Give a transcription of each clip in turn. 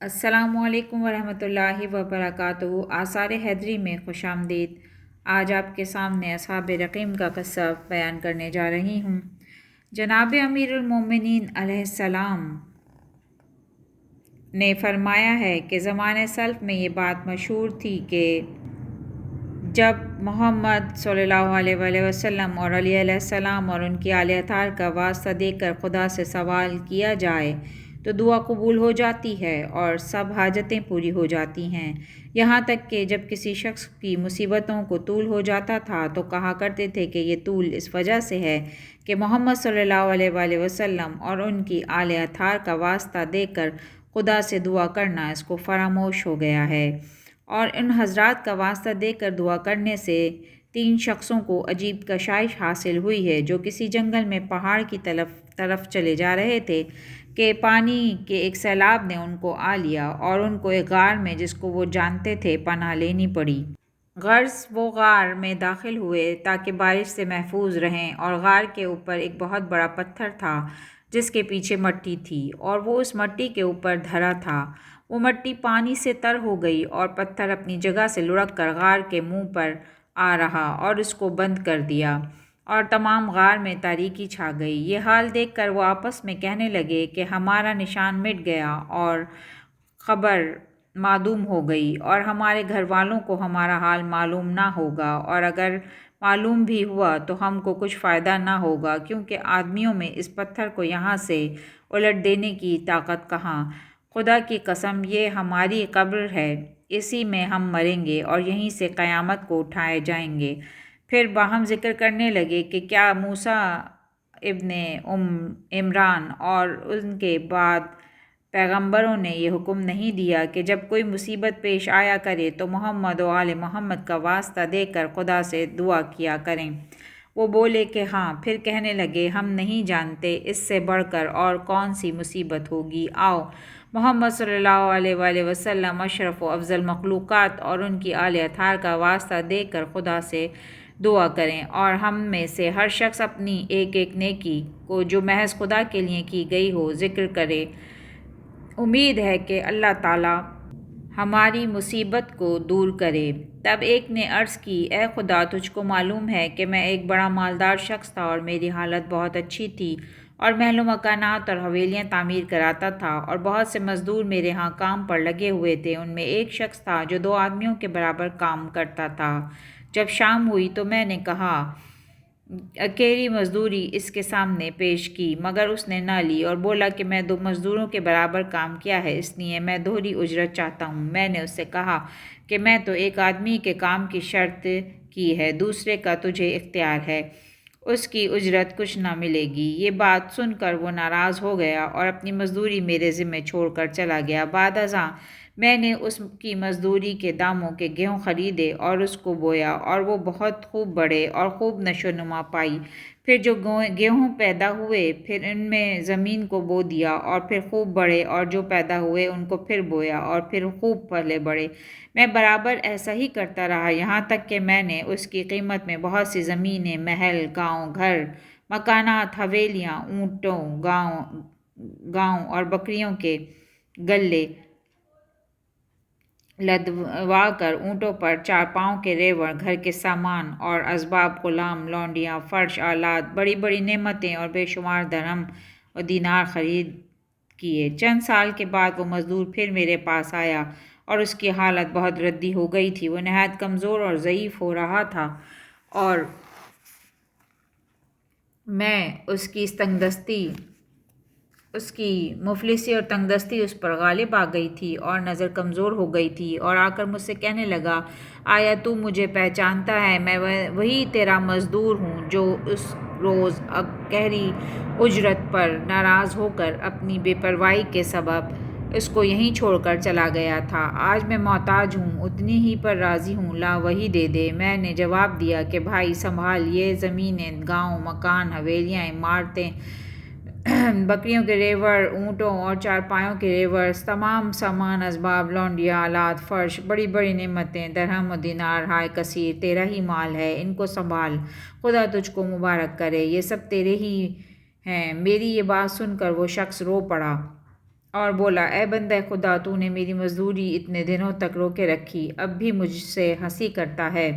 अस्सलामु अलैकुम वरहमतुल्लाहि वबरकातुहू। आसार हैदरी में खुश आमदीद। आज आपके सामने असहाब रक़ीम का क़स्सा बयान करने जा रही हूँ। जनाब अमीरुल मोमिनीन अलैहिस्सलाम ने फरमाया है कि ज़माने सल्फ़ में ये बात मशहूर थी कि जब मोहम्मद सल्लल्लाहु अलैहि वसल्लम और अली अलैहिस्सलाम और उनकी आले अतार का वास्ता देकर खुदा से सवाल किया जाए तो दुआ कबूल हो जाती है और सब हाजतें पूरी हो जाती हैं। यहाँ तक कि जब किसी शख्स की मुसीबतों को तूल हो जाता था तो कहा करते थे कि ये तूल इस वजह से है कि मोहम्मद सल्लल्लाहु अलैहि वसल्लम और उनकी आले अतार का वास्ता देकर खुदा से दुआ करना इसको फरामोश हो गया है। और इन हजरात का वास्ता देकर दुआ करने से 3 शख्सों को अजीब कशाइश हासिल हुई है जो किसी जंगल में पहाड़ की तरफ चले जा रहे थे कि पानी के एक सैलाब ने उनको आ लिया और उनको एक गार में, जिसको वो जानते थे, पनाह लेनी पड़ी। गर्ज वो गार में दाखिल हुए ताकि बारिश से महफूज रहें, और गार के ऊपर एक बहुत बड़ा पत्थर था जिसके पीछे मट्टी थी और वो उस मट्टी के ऊपर धरा था। वो मट्टी पानी से तर हो गई और पत्थर अपनी जगह से लुढ़क कर गार के मुंह पर आ रहा और इसको बंद कर दिया और तमाम गार में तारीकी छा गई। ये हाल देखकर वो आपस में कहने लगे कि हमारा निशान मिट गया और खबर मालूम हो गई और हमारे घर वालों को हमारा हाल मालूम ना होगा, और अगर मालूम भी हुआ तो हमको कुछ फ़ायदा ना होगा, क्योंकि आदमियों में इस पत्थर को यहाँ से उलट देने की ताकत कहाँ। खुदा की कसम, ये हमारी कब्र है, इसी में हम मरेंगे और यहीं से क़यामत को उठाए जाएंगे। फिर बाहम जिक्र करने लगे कि क्या मूसा इब्ने इमरान और उनके बाद पैगंबरों ने ये हुक्म नहीं दिया कि जब कोई मुसीबत पेश आया करे तो मोहम्मद और आले मोहम्मद का वास्ता देकर खुदा से दुआ किया करें। वो बोले कि हाँ। फिर कहने लगे, हम नहीं जानते इससे बढ़कर और कौन सी मुसीबत होगी। आओ, मोहम्मद सल्लल्लाहु अलैहि वसल्लम अशरफ व अफजल मखलूक़ात और उनकी आले अतार का वास्ता देकर खुदा से दुआ करें, और हम में से हर शख्स अपनी एक एक नेकी को जो महज खुदा के लिए की गई हो ज़िक्र करे। उम्मीद है कि अल्लाह ताला हमारी मुसीबत को दूर करे। तब एक ने अर्ज़ की, ए खुदा, तुझको मालूम है कि मैं एक बड़ा मालदार शख्स था और मेरी हालत बहुत अच्छी थी और महलों मकानात और हवेलियाँ तामीर कराता था और बहुत से मज़दूर मेरे यहाँ काम पर लगे हुए थे। उनमें एक शख्स था जो 2 आदमियों के बराबर काम करता था। जब शाम हुई तो मैंने कहा, अकेली मजदूरी इसके सामने पेश की, मगर उसने ना ली और बोला कि मैं 2 मज़दूरों के बराबर काम किया है, इसलिए मैं दोहरी उजरत चाहता हूँ। मैंने उससे कहा कि मैं तो एक आदमी के काम की शर्त की है, दूसरे का तुझे इख्तियार है, उसकी उजरत कुछ ना मिलेगी। ये बात सुनकर वो नाराज़ हो गया और अपनी मजदूरी मेरे ज़िम्मे छोड़कर चला गया। बाद अज़ां मैंने उसकी मजदूरी के दामों के गेहूँ ख़रीदे और उसको बोया और वो बहुत खूब बढ़े और खूब नशोनुमा पाई। फिर जो गेहूँ पैदा हुए, फिर इनमें ज़मीन को बो दिया और फिर खूब बढ़े, और जो पैदा हुए उनको फिर बोया और फिर खूब पले बढ़े। मैं बराबर ऐसा ही करता रहा, यहाँ तक कि मैंने उसकी कीमत में बहुत सी ज़मीनें, महल, गाँव, घर, मकानात, हवेलियाँ, ऊँटों, गाँव और बकरियों के गल्ले लदवा कर, ऊँटों पर 4 पाँव के रेवड़, घर के सामान और असबाब, गुलाम, लौंडियाँ, फर्श, आलात, बड़ी बड़ी नेमतें और बेशुमार दरहम और दीनार खरीद किए। चंद साल के बाद वो मज़दूर फिर मेरे पास आया और उसकी हालत बहुत रद्दी हो गई थी। वो नहायत कमज़ोर और ज़ईफ़ हो रहा था और मैं उसकी मुफलिसी और तंगदस्ती उस पर गालिब आ गई थी और नज़र कमज़ोर हो गई थी, और आकर मुझसे कहने लगा, आया तू मुझे पहचानता है? मैं वही तेरा मज़दूर हूँ जो उस रोज़ कहरी उजरत पर नाराज़ होकर अपनी बेपरवाही के सबब उसको यहीं छोड़कर चला गया था। आज मैं मोहताज हूँ, उतनी ही पर राज़ी हूँ, ला वही दे दे। मैंने जवाब दिया कि भाई संभाल, ये ज़मीनें, गाँव, मकान, हवेलियाँ, इमारतें, बकरियों के रेवड़, ऊँटों और 4 पायों के रेवड़, तमाम सामान, असबाब, लौंडिया, आलात, फर्श, बड़ी बड़ी नेमतें, दरहम और दीनार, हाय कसीर, तेरा ही माल है, इनको संभाल, खुदा तुझको मुबारक करे, ये सब तेरे ही हैं। मेरी ये बात सुनकर वो शख्स रो पड़ा اور بولا، اے بندہ خدا، تو نے میری مزدوری اتنے دنوں تک روکے رکھی، اب بھی مجھ سے ہنسی کرتا ہے۔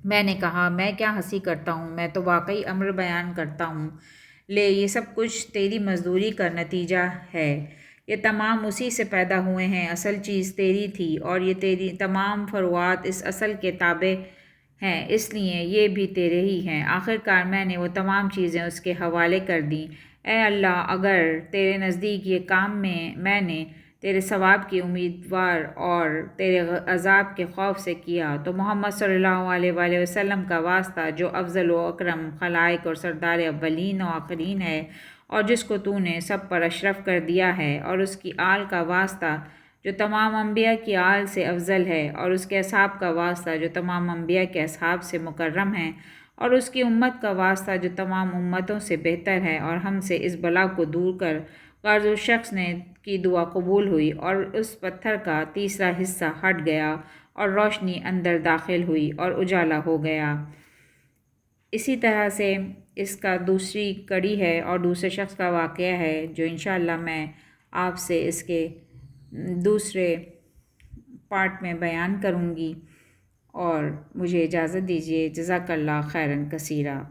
میں نے کہا، میں کیا ہنسی کرتا ہوں، میں تو واقعی امر بیان کرتا ہوں۔ لے، یہ سب کچھ تیری مزدوری کا نتیجہ ہے، یہ تمام اسی سے پیدا ہوئے ہیں، اصل چیز تیری تھی اور یہ تیری تمام فروعات اس اصل کے تابع ہیں، اس لیے یہ بھی تیرے ہی ہیں۔ آخرکار میں نے وہ تمام چیزیں اس کے حوالے کر دیں۔ اے اللہ، اگر تیرے نزدیک یہ کام میں نے تیرے ثواب کی امیدوار اور تیرے عذاب کے خوف سے کیا، تو محمد صلی اللہ علیہ وآلہ وسلم کا واسطہ، جو افضل و اکرم خلائق اور سردار اولین و آخرین ہے، اور جس کو تو نے سب پر اشرف کر دیا ہے، اور اس کی آل کا واسطہ جو تمام انبیاء کی آل سے افضل ہے، اور اس کے اصحاب کا واسطہ جو تمام انبیاء کے اصحاب سے مکرم ہیں، اور اس کی امت کا واسطہ جو تمام امتوں سے بہتر ہے، اور ہم سے اس بلا کو دور کر۔ غرض اس شخص نے کی دعا قبول ہوئی اور اس پتھر کا تیسرا حصہ ہٹ گیا اور روشنی اندر داخل ہوئی اور اجالا ہو گیا۔ اسی طرح سے اس کا دوسری کڑی ہے اور دوسرے شخص کا واقعہ ہے، جو انشاءاللہ میں آپ سے اس کے دوسرے پارٹ میں بیان کروں گی، اور مجھے اجازت دیجیے۔ جزاک اللہ خیراً کثیرا۔